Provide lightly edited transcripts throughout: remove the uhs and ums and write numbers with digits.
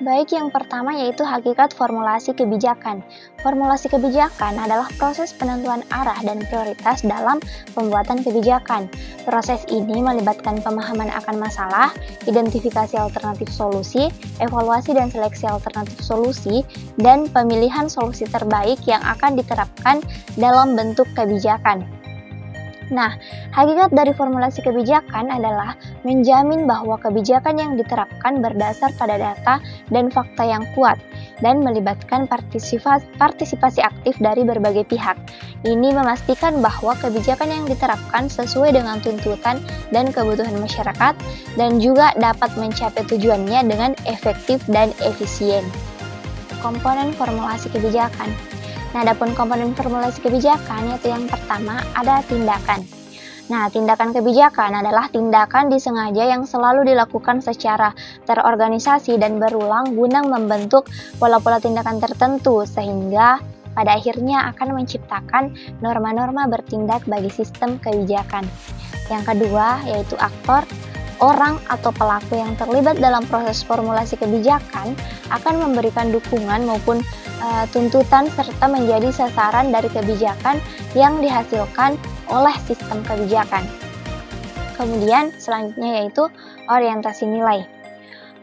Baik, yang pertama yaitu hakikat formulasi kebijakan. Formulasi kebijakan adalah proses penentuan arah dan prioritas dalam pembuatan kebijakan. Proses ini melibatkan pemahaman akan masalah, identifikasi alternatif solusi, evaluasi dan seleksi alternatif solusi, dan pemilihan solusi terbaik yang akan diterapkan dalam bentuk kebijakan. Nah, hakikat dari formulasi kebijakan adalah menjamin bahwa kebijakan yang diterapkan berdasar pada data dan fakta yang kuat dan melibatkan partisipasi aktif dari berbagai pihak. Ini memastikan bahwa kebijakan yang diterapkan sesuai dengan tuntutan dan kebutuhan masyarakat dan juga dapat mencapai tujuannya dengan efektif dan efisien. Komponen formulasi kebijakan. Nah, adapun komponen formulasi kebijakan yaitu yang pertama ada tindakan. Nah, tindakan kebijakan adalah tindakan disengaja yang selalu dilakukan secara terorganisasi dan berulang guna membentuk pola-pola tindakan tertentu sehingga pada akhirnya akan menciptakan norma-norma bertindak bagi sistem kebijakan. Yang kedua yaitu aktor. Orang atau pelaku yang terlibat dalam proses formulasi kebijakan akan memberikan dukungan maupun tuntutan serta menjadi sasaran dari kebijakan yang dihasilkan oleh sistem kebijakan. Kemudian selanjutnya yaitu orientasi nilai.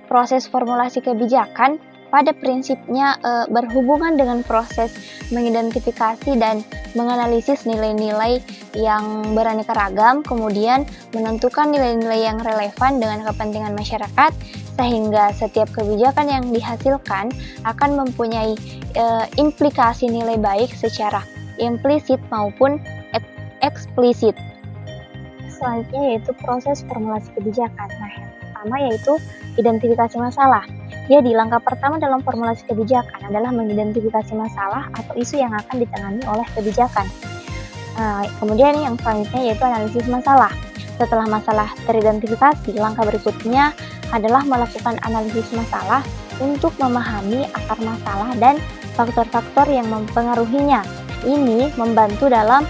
Proses formulasi kebijakan pada prinsipnya berhubungan dengan proses mengidentifikasi dan menganalisis nilai-nilai yang beraneka ragam, kemudian menentukan nilai-nilai yang relevan dengan kepentingan masyarakat, sehingga setiap kebijakan yang dihasilkan akan mempunyai implikasi nilai baik secara implisit maupun eksplisit. Selanjutnya yaitu proses formulasi kebijakan. Nah, yang pertama yaitu identifikasi masalah. Jadi, langkah pertama dalam formulasi kebijakan adalah mengidentifikasi masalah atau isu yang akan ditangani oleh kebijakan. Kemudian yang selanjutnya yaitu analisis masalah. Setelah masalah teridentifikasi, langkah berikutnya adalah melakukan analisis masalah untuk memahami akar masalah dan faktor-faktor yang mempengaruhinya. Ini membantu dalam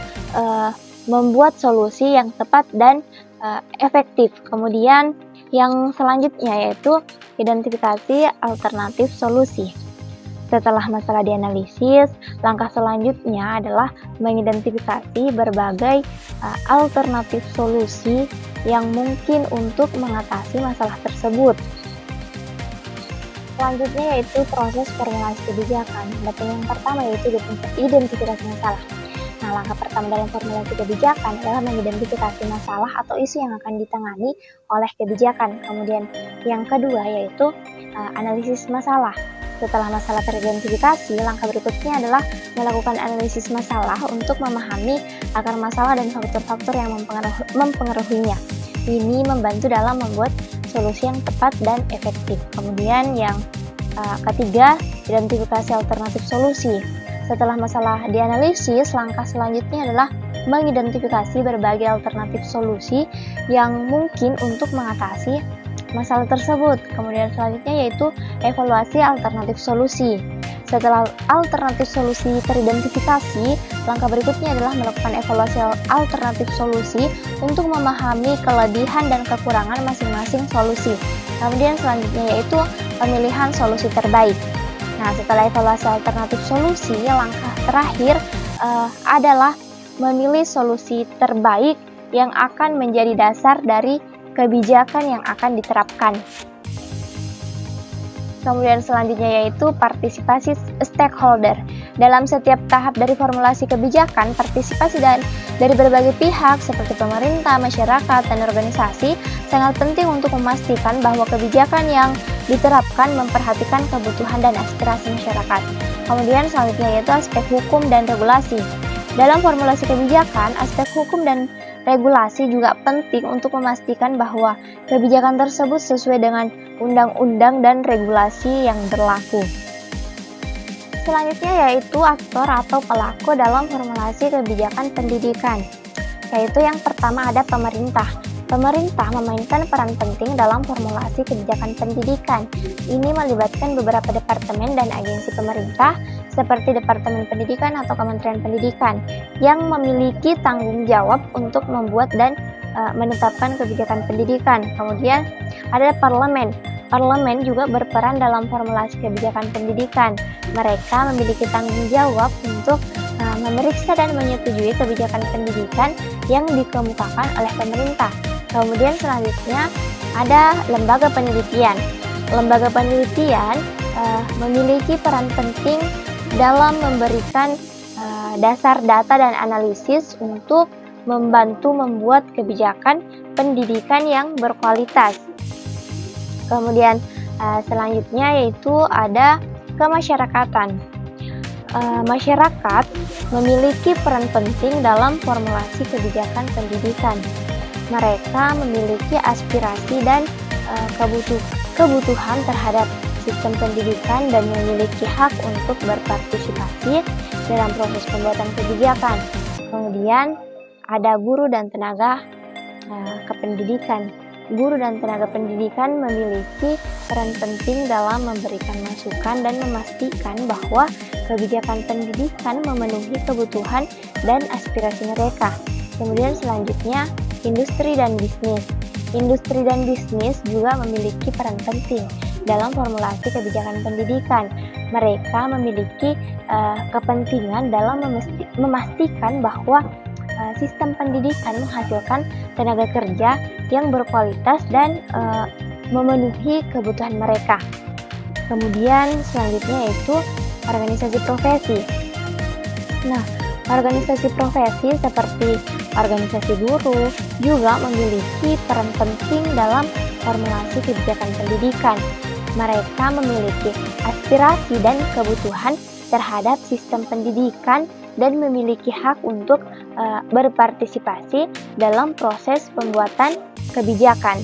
membuat solusi yang tepat dan efektif. Kemudian yang selanjutnya yaitu identifikasi alternatif solusi. Setelah masalah dianalisis, langkah selanjutnya adalah mengidentifikasi berbagai alternatif solusi yang mungkin untuk mengatasi masalah tersebut. Selanjutnya yaitu proses formulasi kebijakan. Yang pertama yaitu identifikasi masalah. Nah, langkah pertama dalam formulasi kebijakan adalah mengidentifikasi masalah atau isu yang akan ditangani oleh kebijakan. Kemudian yang kedua yaitu analisis masalah. Setelah masalah teridentifikasi, langkah berikutnya adalah melakukan analisis masalah untuk memahami akar masalah dan faktor-faktor yang mempengaruhinya. Ini membantu dalam membuat solusi yang tepat dan efektif. Kemudian yang ketiga, identifikasi alternatif solusi. Setelah masalah dianalisis, langkah selanjutnya adalah mengidentifikasi berbagai alternatif solusi yang mungkin untuk mengatasi masalah tersebut. Kemudian selanjutnya yaitu evaluasi alternatif solusi. Setelah alternatif solusi teridentifikasi, langkah berikutnya adalah melakukan evaluasi alternatif solusi untuk memahami kelebihan dan kekurangan masing-masing solusi. Kemudian selanjutnya yaitu pemilihan solusi terbaik. Nah, setelah evaluasi alternatif solusi, langkah terakhir adalah memilih solusi terbaik yang akan menjadi dasar dari kebijakan yang akan diterapkan. Kemudian selanjutnya yaitu partisipasi stakeholder. Dalam setiap tahap dari formulasi kebijakan, partisipasi dari berbagai pihak seperti pemerintah, masyarakat, dan organisasi sangat penting untuk memastikan bahwa kebijakan yang diterapkan memperhatikan kebutuhan dan aspirasi masyarakat. Kemudian selanjutnya yaitu aspek hukum dan regulasi. Dalam formulasi kebijakan, aspek hukum dan regulasi juga penting untuk memastikan bahwa kebijakan tersebut sesuai dengan undang-undang dan regulasi yang berlaku. Selanjutnya yaitu aktor atau pelaku dalam formulasi kebijakan pendidikan. Yaitu yang pertama ada pemerintah. Pemerintah memainkan peran penting dalam formulasi kebijakan pendidikan. Ini melibatkan beberapa departemen dan agensi pemerintah seperti Departemen Pendidikan atau Kementerian Pendidikan yang memiliki tanggung jawab untuk membuat dan menetapkan kebijakan pendidikan. Kemudian ada parlemen. Parlemen juga berperan dalam formulasi kebijakan pendidikan. Mereka memiliki tanggung jawab untuk memeriksa dan menyetujui kebijakan pendidikan yang dikemukakan oleh pemerintah. Kemudian selanjutnya ada lembaga penelitian. Lembaga penelitian memiliki peran penting dalam memberikan dasar data dan analisis untuk membantu membuat kebijakan pendidikan yang berkualitas. Kemudian selanjutnya yaitu ada kemasyarakatan. Masyarakat memiliki peran penting dalam formulasi kebijakan pendidikan. Mereka memiliki aspirasi dan kebutuhan terhadap sistem pendidikan dan memiliki hak untuk berpartisipasi dalam proses pembuatan kebijakan. Kemudian ada guru dan tenaga kependidikan. Guru dan tenaga pendidikan memiliki peran penting dalam memberikan masukan dan memastikan bahwa kebijakan pendidikan memenuhi kebutuhan dan aspirasi mereka. Kemudian selanjutnya, industri dan bisnis. Industri dan bisnis juga memiliki peran penting dalam formulasi kebijakan pendidikan. Mereka memiliki kepentingan dalam memastikan bahwa sistem pendidikan menghasilkan tenaga kerja yang berkualitas dan memenuhi kebutuhan mereka. Kemudian selanjutnya yaitu organisasi profesi. Nah, organisasi profesi seperti organisasi guru juga memiliki peran penting dalam formulasi kebijakan pendidikan. Mereka memiliki aspirasi dan kebutuhan terhadap sistem pendidikan dan memiliki hak untuk berpartisipasi dalam proses pembuatan kebijakan.